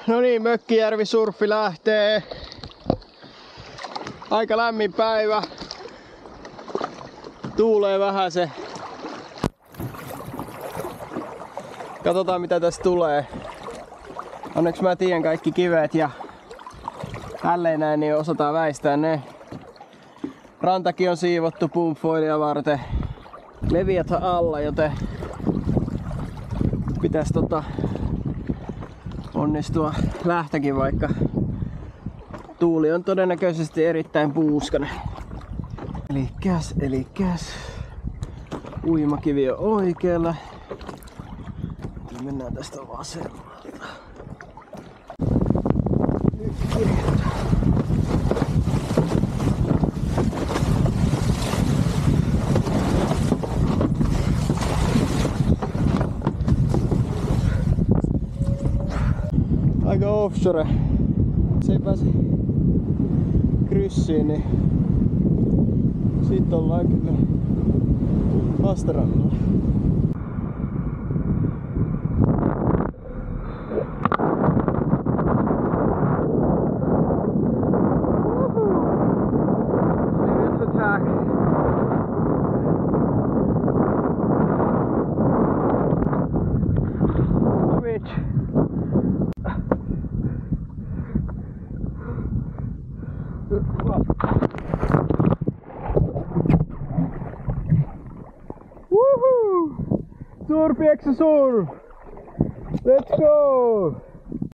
No niin, Mökkijärvi-surffi lähtee. Aika lämmin päivä. Tuulee vähän se. Katsotaan mitä tästä tulee. Onneksi mä tiedän kaikki kivet ja tälleen näin niin osataan väistää ne. Rantakin on siivottu pumpfoilia varten. Leviathan alla, joten pitäis onnistua lähtäkin, vaikka tuuli on todennäköisesti erittäin puuskainen. Elikäs. Uimakivi on oikealla. Ja mennään tästä vasemmalta. Nyt kirjoitetaan. Aika offshore. Se ei pääse kryssiin, niin sit ollaan kyllä vastarannalla. Woohoo! Surf, surf! Let's go!